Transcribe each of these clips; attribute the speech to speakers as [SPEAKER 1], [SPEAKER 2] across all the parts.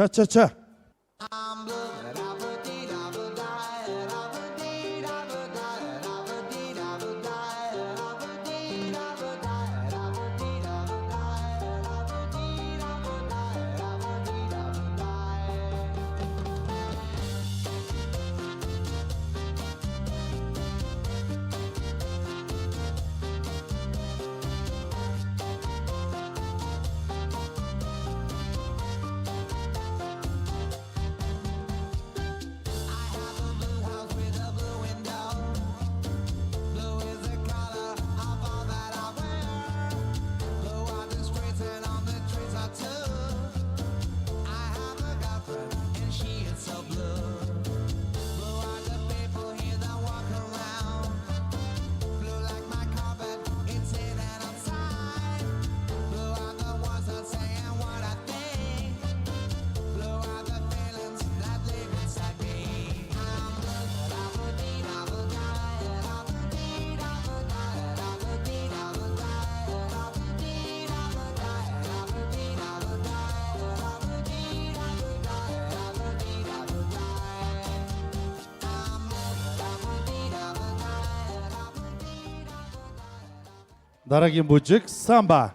[SPEAKER 1] Cha-cha-cha. Дорогим Буджик, самбо.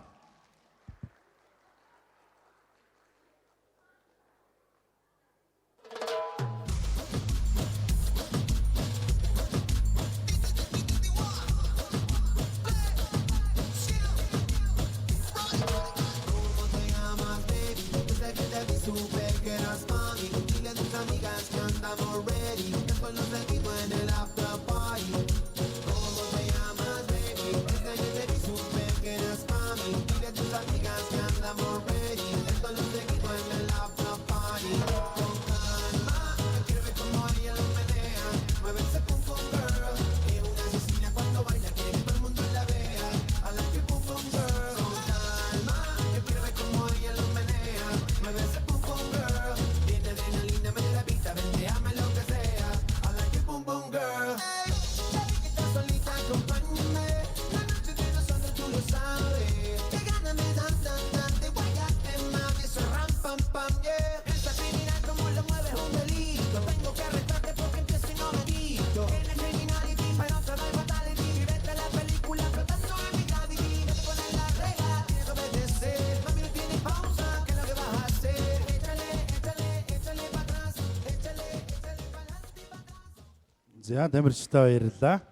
[SPEAKER 1] За тамирчтай баярлалаа.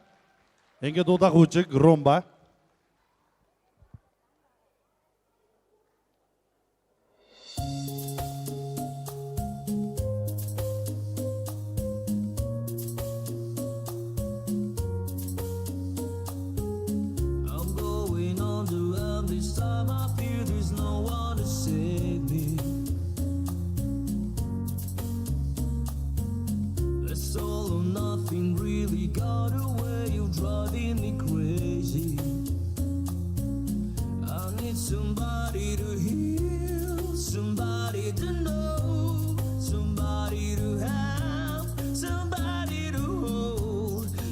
[SPEAKER 1] Ингээд удаах үжиг румба.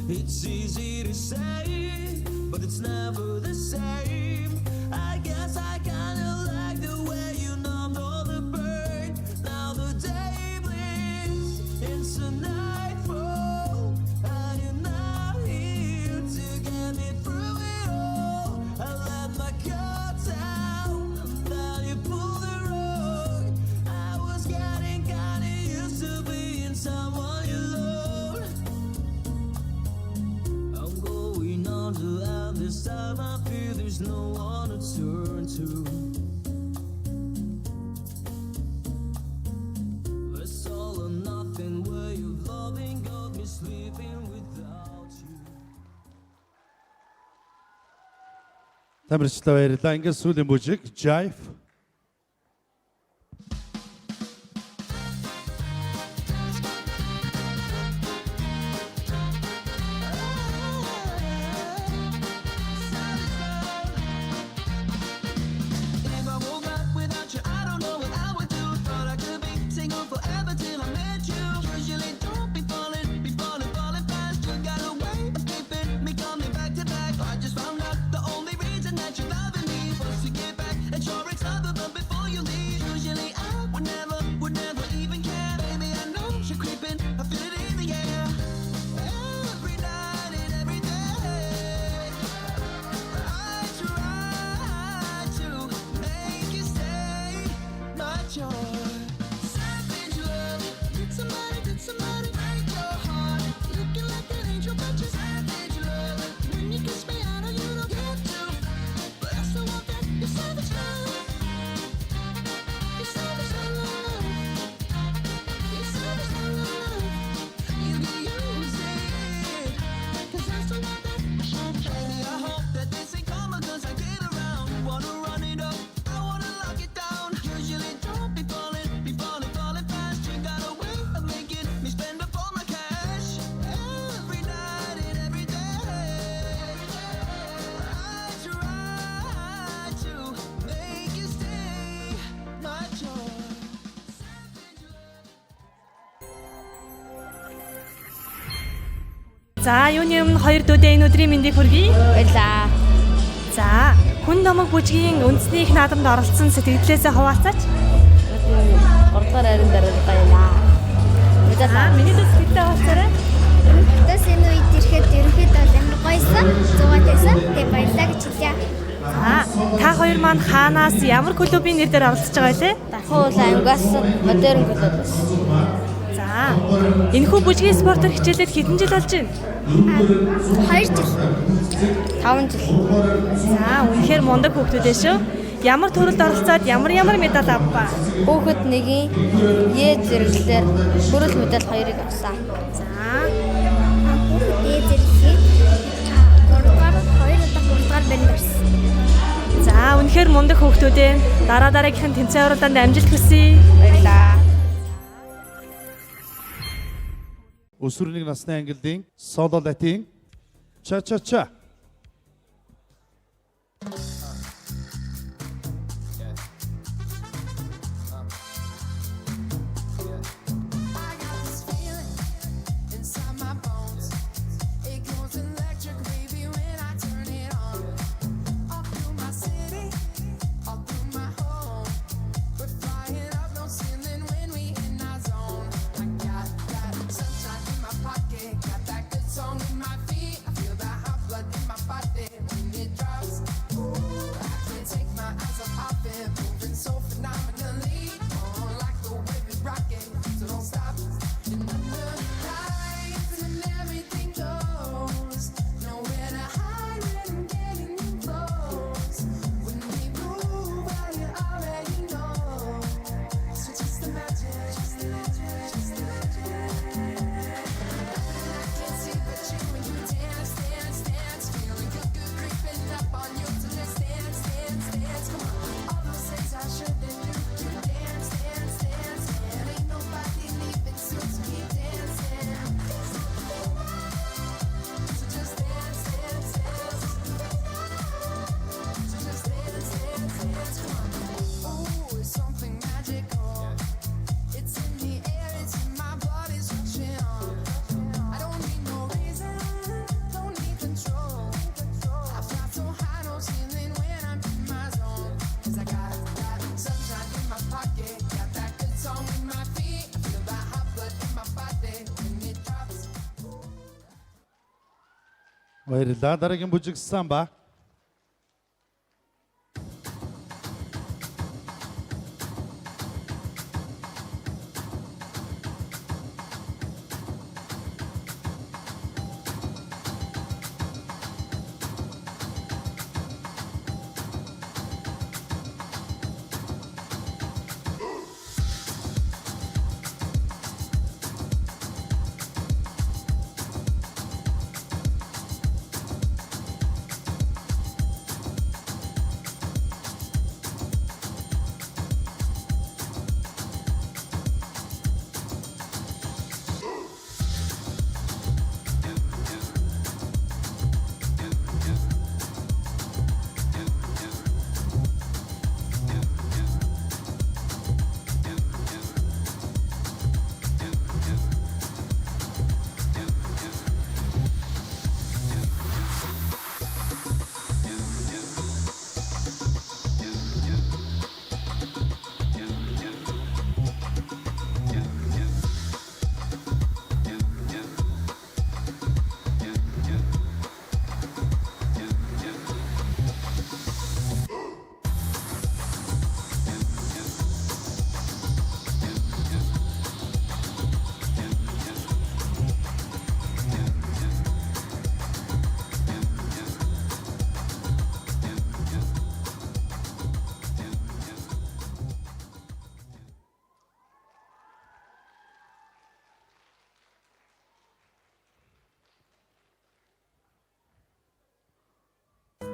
[SPEAKER 2] It's easy to say, but it's never the same. I guess I kinda like the way you numbed all the pain. Now the day bleeds into nightfall, and you're not here to get me through it all. I let my guard down, and then you pulled the rug. I was getting kinda used to being someone you loved. I'm going on to end this time. I feel there's no one to turn to. It's all or nothing way of loving got me sleeping without you.
[SPEAKER 1] Тамирчтай баярлалаа. Ингээд сүүлийн бүжиг Jive.
[SPEAKER 2] If I woke up without you, I don't know what I would do. Thought I could be single forever till I met you. Usually don't be falling fast. You got a way of keeping me coming back to back. I just found out the only reason that you're loving me was to get back, and sure it's not
[SPEAKER 3] За, юуны өмнө хоёр дүүдээ энэ өдрийн мэндийг хүргэе.
[SPEAKER 4] Баярлаа.
[SPEAKER 3] За, хүн номог бүжгийн үндэсний их наадамд оролцсон сэтгэлдээсээ хуваалцаач.
[SPEAKER 4] 3 дахь арин дараа баярлаа.
[SPEAKER 3] За, миний сэтгэлдээ хуваалцаарай.
[SPEAKER 5] Тэс энэ үед ирэхэд ерөнхийдөө амар гоёсон, зугаатайсан. Тэгээ баярлаа гэж хэлье.
[SPEAKER 3] За, та хоёр маань хаанаас ямар клубын нэр дээр оролцож байгаа вэ?
[SPEAKER 4] Дахин уул ангаас модерн клуб.
[SPEAKER 3] За, энэхүү бүжгийн спортоор хичээлээд хэдэн жил болж байна?
[SPEAKER 5] 2 жил.
[SPEAKER 4] 5 жил.
[SPEAKER 3] За, үнэхээр мундаг хүүхдүүд шүү. Ямар төрөлд оролцоод ямар медаль авбаа?
[SPEAKER 4] Хүүхэд нэгийн Е зэрэглэлээр хүрэл медаль 2-ыг авсан.
[SPEAKER 3] За,
[SPEAKER 5] Хүүхдээ зэрлэгийг 3 дахь 2 удаа 3 дахь банд орсон.
[SPEAKER 3] за, үнэхээр мундаг хүүхдүүд ээ. Дараагийнхын тэмцээн уралдаанд амжилт хүсье.
[SPEAKER 4] Баярлаа.
[SPEAKER 1] Өсвөрний насны ангиллын соло латин ча ча ча.
[SPEAKER 2] Inside my bones, it goes electric, baby, when I turn it on. All through my city, all through my home, we're flying up, no ceiling when we in our zone. I got that sunshine in my pocket, got that good song in my feet. I feel that hot blood in my body when it drops. Ooh, I can't take my eyes off it, moving so phenomenally. Oh, like the way we rock it, so don't stop. And under the lights and everything goes, nowhere to hide when I'm getting you close. When we move, I already know. So just imagine, just imagine, just imagine. I can't see but you when you dance, dance, dance. Feeling good, good creeping up on you to just dance, dance, dance. Come on, all those things I shouldn't do. You dance, dance, dance. And ain't nobody leaving soon, so keep dancing. So just dance, dance, dance. So just dance, dance, dance. Come on. Ooh, it's something magical. It's in the air, it's in my blood, it's rushing on. I don't need no reason, don't need control. I fly so high, no ceiling when I'm in my zone. 'Cause I got that sunshine in my pocket, got that good song in my feet. I feel that hot blood in my body when it drops.
[SPEAKER 1] Баярлалаа. Дараагийн бүжиг самба.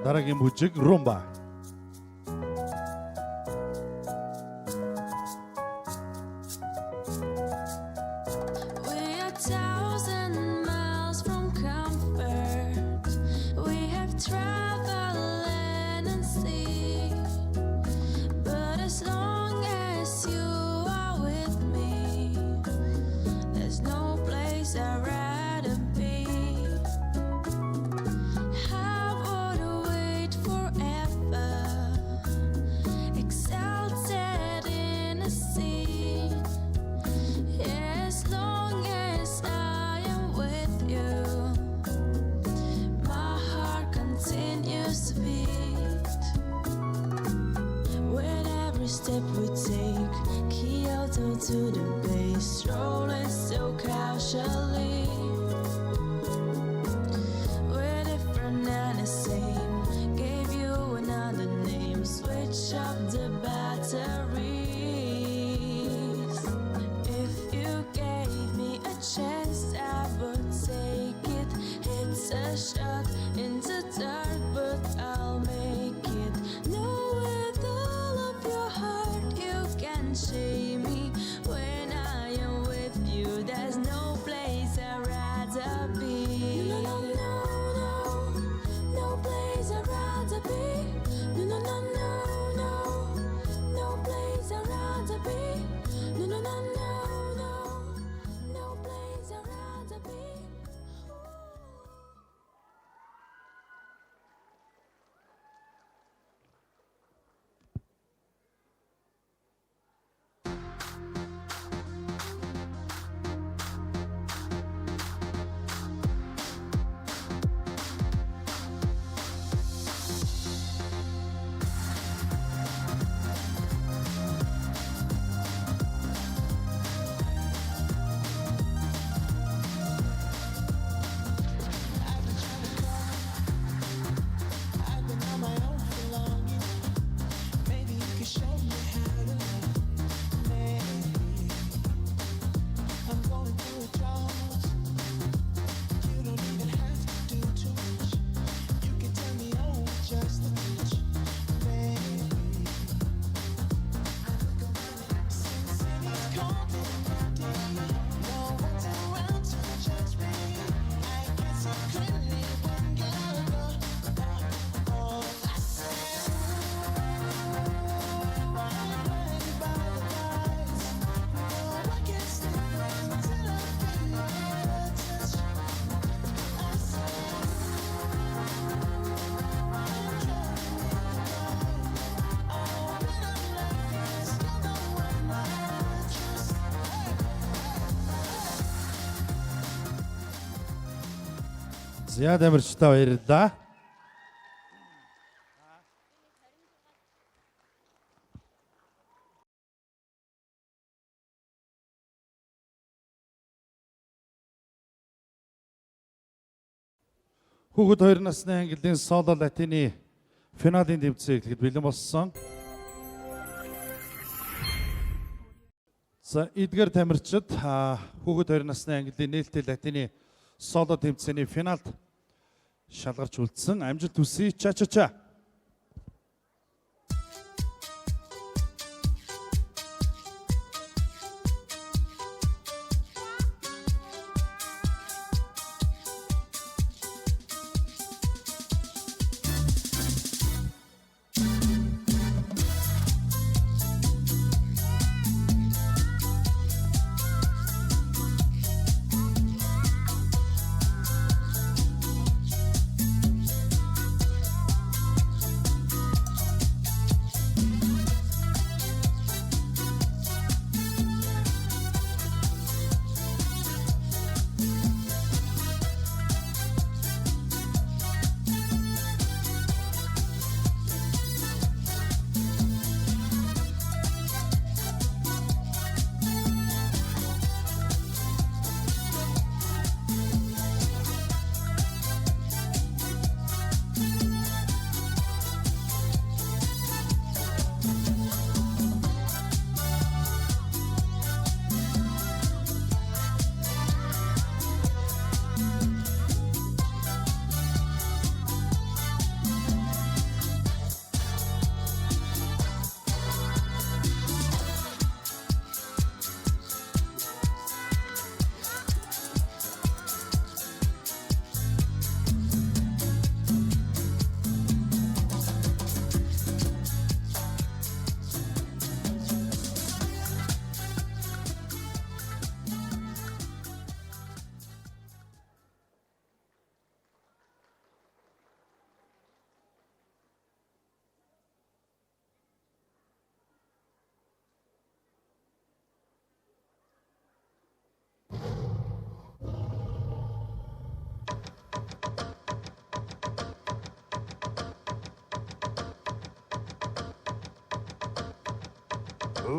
[SPEAKER 1] Дараагийн бүжиг румба.
[SPEAKER 6] We are 1,000 miles from comfort. We have traveled land and sea. But as long as you are with me, there's no place I'd rather be. to the bass, rolling so casually. We're different and the same. Gave you another name, switch up the batteries. If you gave me a chance, I would take it. It's a shot in the dark, but I'll make it. Know with all of your heart you can shame me. When I am with you, there's no place I'd rather be. No, no, no, no, no place I'd rather be. No, no, no, no, no, no place I'd rather be. No, no, no, no, no, no place I'd rather be.
[SPEAKER 2] I've been on my own for long enough. Maybe you could show me how to love. Maybe I'm going through withdrawals. You don't even have to do too much. You can turn me on with just a touch. Maybe since it is cold and empty, no one's around to judge me. I guess I couldn't live one girl. Oh, I said, why blinded by the lights? No, I can't sleep until I feel your touch. I said, why I'm drowning in the dark? Oh, when I'm like this, you're the one I trust.
[SPEAKER 1] Зияд Амирчтай баярлалаа. Хүүхэд 2 насны ангиллын соло латины финалийн тэмцээн эхлэхэд бэлэн болсон. За Эдгар Тамирчид хүүхэд 2 насны ангиллын нээлттэй латины соло тэмцээний финалд шалгарч үлдсэн. Амжилт хүсье. Ча ча ча.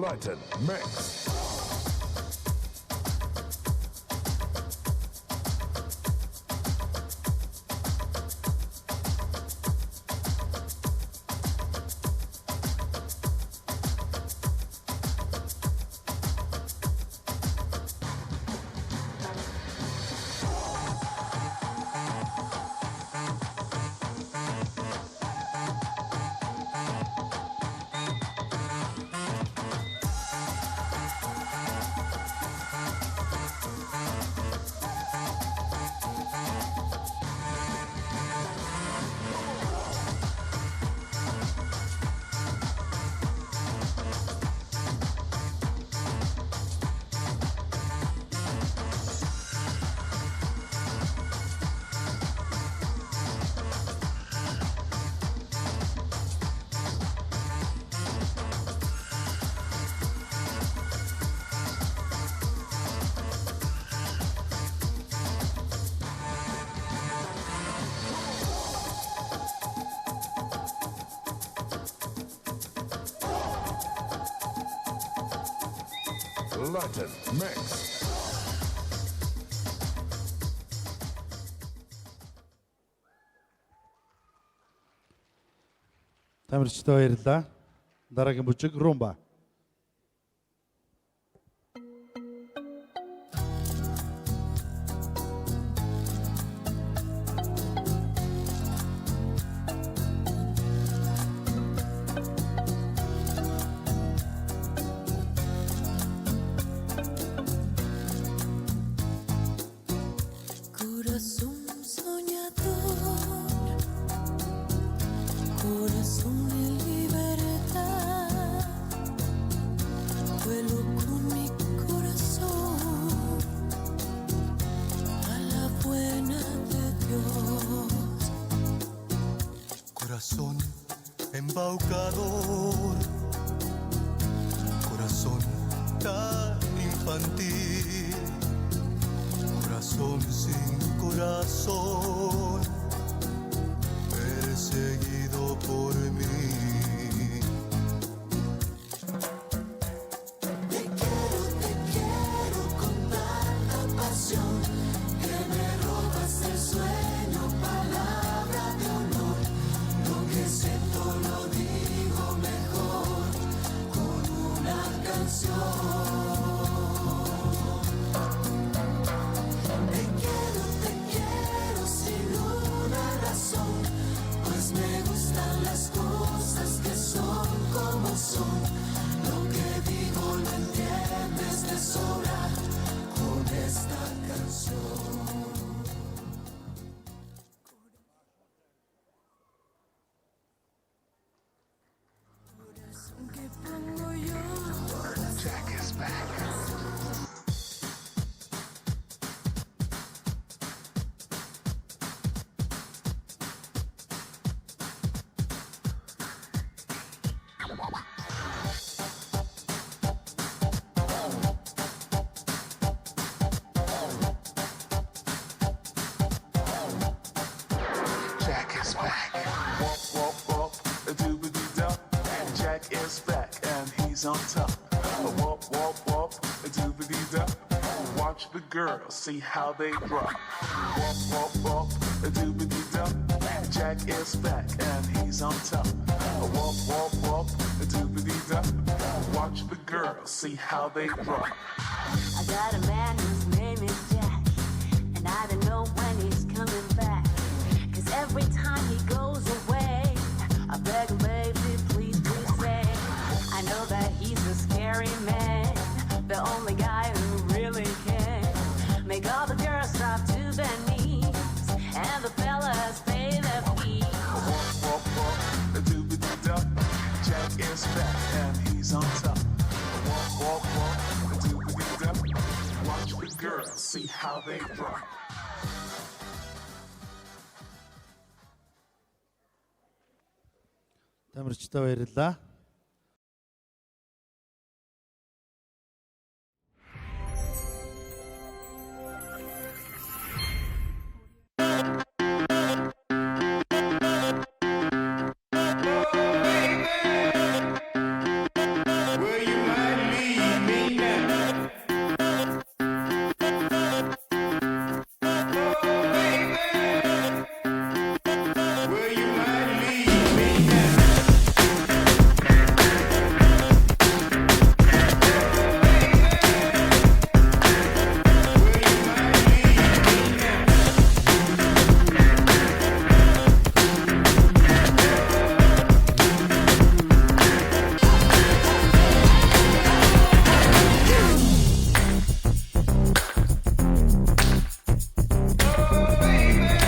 [SPEAKER 7] Latin Mix. London Mix.
[SPEAKER 1] Тамирчтай баярлалаа. Дараагийн бүжиг Rumba.
[SPEAKER 6] Corazón soñador, corazón de libertad, vuelo con mi corazón a la buena de Dios.
[SPEAKER 8] Corazón embaucador, corazón tan infantil, corazón sin corazón, perseguido por mí.
[SPEAKER 6] Te quiero con tanta pasión que me robas el sueño, palabra de honor. Lo que siento lo digo mejor con una canción. Te quiero sin una razón, pues me gustan las cosas que son como son. Lo que digo lo entiendes de sobra con esta canción. Corazón que pongo yo.
[SPEAKER 7] Jack is back. Jack is back.
[SPEAKER 9] Wop, wop, wop, a doobity-doo. Jack is back and he's on top. Wop, wop, wop, a doobity-doo. Watch the girls, see how they drop. Wop, wop, wop, a doobity-doo. Jack is back and he's on top. Wop, wop, wop, a doobity-doo. Watch the girls, see how they drop.
[SPEAKER 6] I got a man whose name is Jack, and I don't know when he's coming back. 'Cause every time he goes away, I beg him, baby, please, please stay. I know that he's a scary man, the only guy who really can make all the girls stop to their knees, and the fellas pay their fees.
[SPEAKER 9] Wop, wop, wop, a doobity-doo. Jack is back and he's on top. Wop, wop, wop, a doobity-doo. Watch the girls, see how they drop.
[SPEAKER 1] Тамирчтай баярлалаа.